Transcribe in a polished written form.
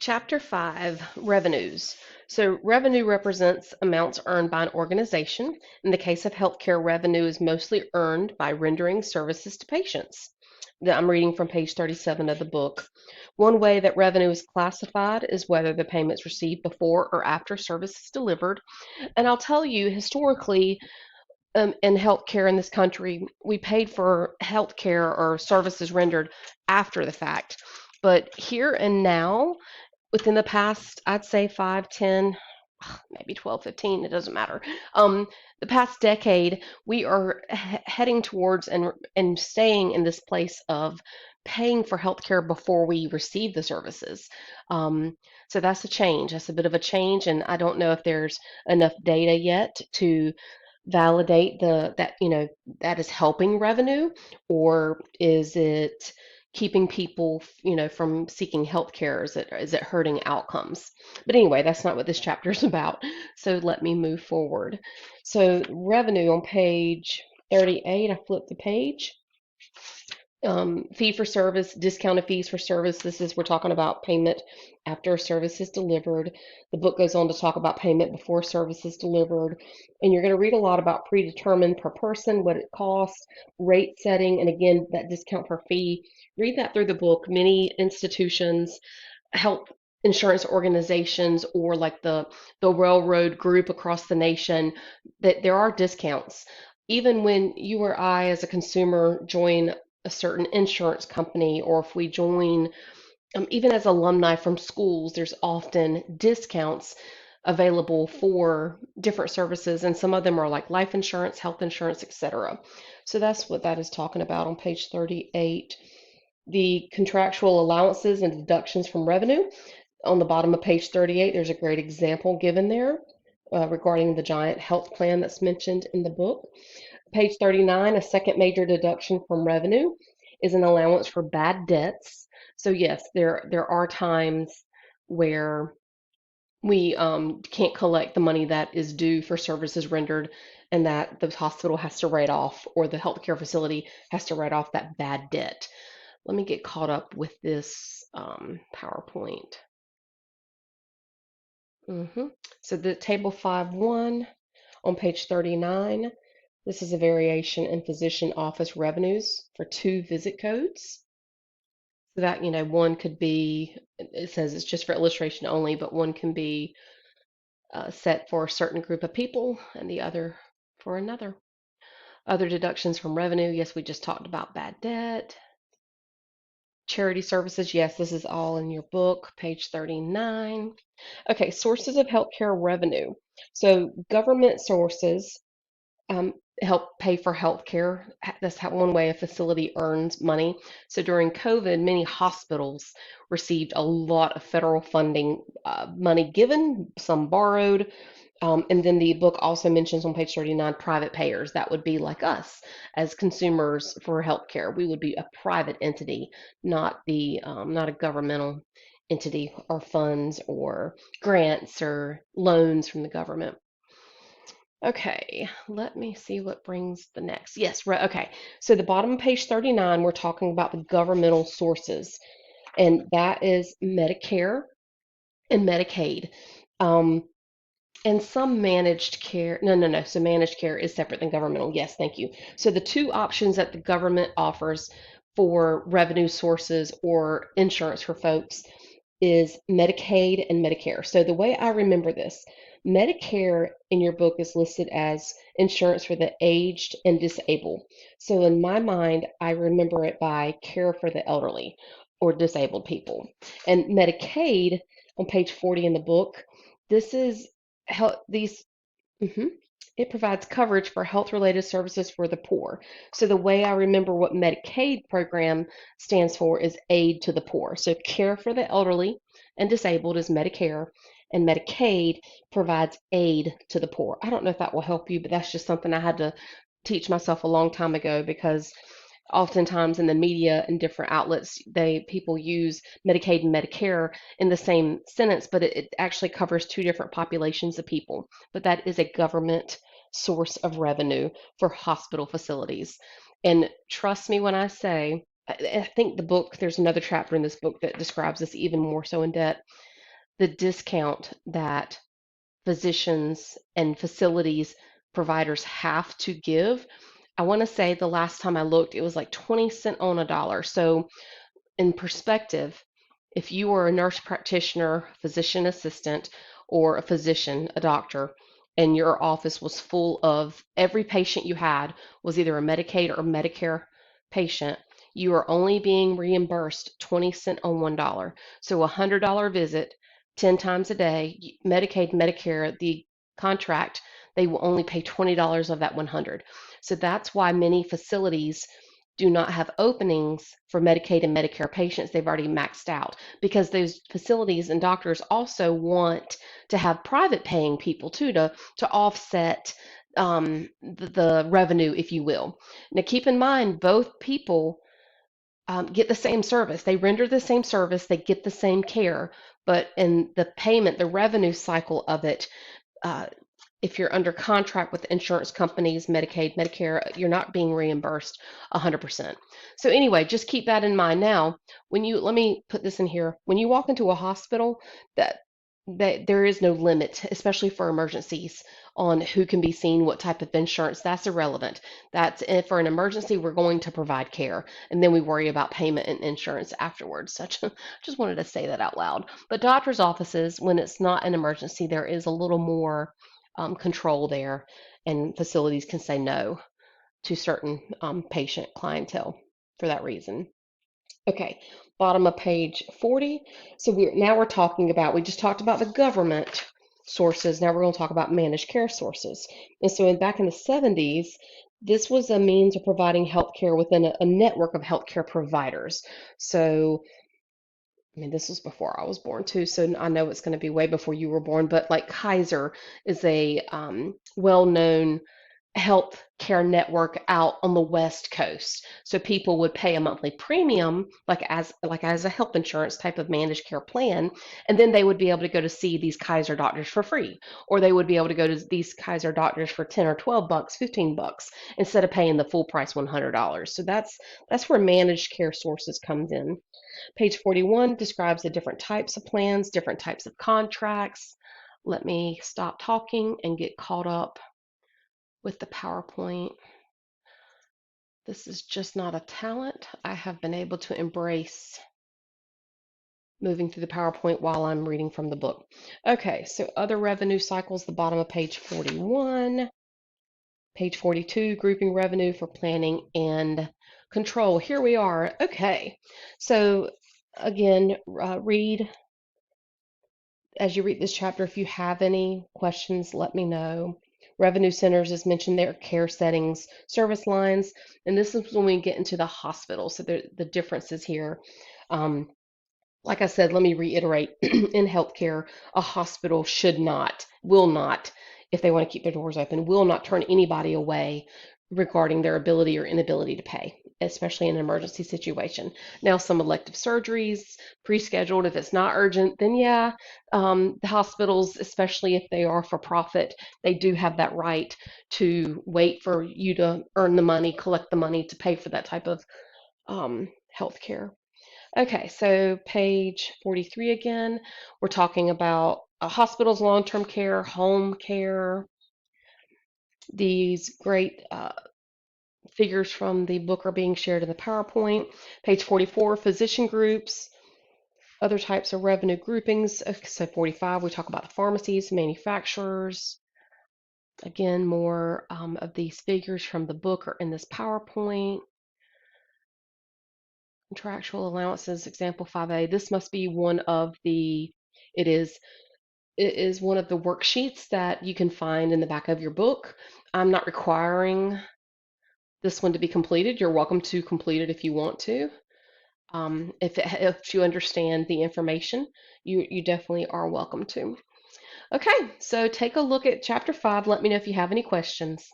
Chapter 5 Revenues. So, revenue represents amounts earned by an organization. In the case of healthcare, revenue is mostly earned by rendering services to patients. I'm reading from page 37 of the book. One way that revenue is classified is whether the payment is received before or after service is delivered. And I'll tell you, historically, in healthcare in this country, we paid for healthcare or services rendered after the fact. But here and now, within the past, I'd say 5, 10, maybe 12, 15, it doesn't matter. The past decade, we are heading towards and staying in this place of paying for healthcare before we receive the services. So that's a change. That's a bit of a change, and I don't know if there's enough data yet to validate that that is helping revenue, or is it keeping people from seeking health care? Is it hurting outcomes? But anyway, that's not what this chapter is about, so let me move forward. So revenue on page 38, I flipped the page. Fee for service, discounted fees for service. We're talking about payment after a service is delivered. The book goes on to talk about payment before service is delivered. And you're going to read a lot about predetermined per person, what it costs, rate setting, and again, that discount per fee. Read that through the book. Many institutions, health insurance organizations, or like the railroad group across the nation, that there are discounts. Even when you or I as a consumer join a certain insurance company, or if we join, even as alumni from schools, there's often discounts available for different services, and some of them are like life insurance, health insurance, etc. So that's what that is talking about on page 38. The contractual allowances and deductions from revenue. On the bottom of page 38, there's a great example given there regarding the giant health plan that's mentioned in the book. Page 39, a second major deduction from revenue is an allowance for bad debts. So yes, there are times where we can't collect the money that is due for services rendered, and that the hospital has to write off, or the healthcare facility has to write off that bad debt. Let me get caught up with this PowerPoint. So the table 5.1 on page 39. This is a variation in physician office revenues for 2 visit codes. So that, one could be, it says it's just for illustration only, but one can be set for a certain group of people and the other for another. Other deductions from revenue, yes, we just talked about bad debt. Charity services, yes, this is all in your book, page 39. Okay, sources of healthcare revenue. So government sources um, help pay for healthcare. That's how one way a facility earns money. So during COVID, many hospitals received a lot of federal funding, money given, some borrowed. And then the book also mentions on page 39 private payers. That would be like us as consumers for healthcare. We would be a private entity, not a governmental entity, or funds or grants or loans from the government. Okay, let me see what brings the next. Yes, right. Okay, so the bottom of page 39, we're talking about the governmental sources, and that is Medicare and Medicaid. Um, and some managed care. No, no, no. So managed care is separate than governmental. Yes, thank you. So the two options that the government offers for revenue sources or insurance for folks is Medicaid and Medicare. So the way I remember this, Medicare in your book is listed as insurance for the aged and disabled. So in my mind, I remember it by care for the elderly or disabled people. And Medicaid on page 40 in the book, this is health, these, mhm, it provides coverage for health-related services for the poor. So the way I remember what Medicaid program stands for is aid to the poor. So care for the elderly and disabled is Medicare, and Medicaid provides aid to the poor. I don't know if that will help you, but that's just something I had to teach myself a long time ago, because oftentimes in the media and different outlets, people use Medicaid and Medicare in the same sentence, but it actually covers two different populations of people. But that is a government source of revenue for hospital facilities. And trust me when I say, I think there's another chapter in this book that describes this even more so in depth. the discount that physicians and facilities providers have to give. I want to say the last time I looked, it was like 20 cents on a dollar. So in perspective, if you were a nurse practitioner, physician assistant, or a physician, a doctor, and your office was full of every patient you had was either a Medicaid or Medicare patient, you are only being reimbursed 20 cents on $1. So a $100 visit 10 times a day, Medicaid, Medicare, the contract, they will only pay $20 of that 100. So that's why many facilities do not have openings for Medicaid and Medicare patients. They've already maxed out because those facilities and doctors also want to have private paying people too to offset the revenue, if you will. Now, keep in mind, both people get the same service. They render the same service. They get the same care, but in the payment, the revenue cycle of it, uh, if you're under contract with insurance companies, Medicaid, Medicare, you're not being reimbursed 100%. So anyway, just keep that in mind. Now, let me put this in here. When you walk into a hospital, that there is no limit, especially for emergencies, on who can be seen, what type of insurance. That's irrelevant. That's if for an emergency, we're going to provide care, and then we worry about payment and insurance afterwards. Just wanted to say that out loud. But doctors' offices, when it's not an emergency, there is a little more control there, and facilities can say no to certain patient clientele for that reason. Okay, bottom of page 40. So we're talking about, we just talked about the government sources. Now we're going to talk about managed care sources. And so back in the 70s, this was a means of providing healthcare within a network of healthcare providers. So I mean, this was before I was born too, so I know it's going to be way before you were born. But like Kaiser is a well-known health care network out on the West Coast. So people would pay a monthly premium, like as a health insurance type of managed care plan, and then they would be able to go to see these Kaiser doctors for free, or they would be able to go to these Kaiser doctors for 10 or 12 bucks, 15 bucks instead of paying the full price $100. So that's where managed care sources comes in. Page 41 describes the different types of plans, different types of contracts. Let me stop talking and get caught up with the PowerPoint. This is just not a talent I have been able to embrace moving through the PowerPoint while I'm reading from the book. Okay, so other revenue cycles, the bottom of page 41. Page 42, grouping revenue for planning and control. Here we are. Okay, so again, as you read this chapter, if you have any questions, let me know. Revenue centers is mentioned there, care settings, service lines, and this is when we get into the hospital. So the differences here. Um, like I said, let me reiterate, in healthcare, a hospital should not, will not, if they want to keep their doors open, will not turn anybody away regarding their ability or inability to pay, especially in an emergency situation. Now, some elective surgeries, pre-scheduled, if it's not urgent, then yeah, the hospitals, especially if they are for profit, they do have that right to wait for you to earn the money, collect the money to pay for that type of health care. Okay, so page 43 again, we're talking about hospitals, long-term care, home care. These great figures from the book are being shared in the PowerPoint. Page 44, physician groups, other types of revenue groupings. So 45, we talk about the pharmacies, manufacturers. Again, more of these figures from the book are in this PowerPoint. Contractual allowances, example 5A. This must be one of the, it is It is one of the worksheets that you can find in the back of your book. I'm not requiring this one to be completed. You're welcome to complete it if you want to. If it helps you understand the information, you definitely are welcome to. Okay, so take a look at chapter 5. Let me know if you have any questions.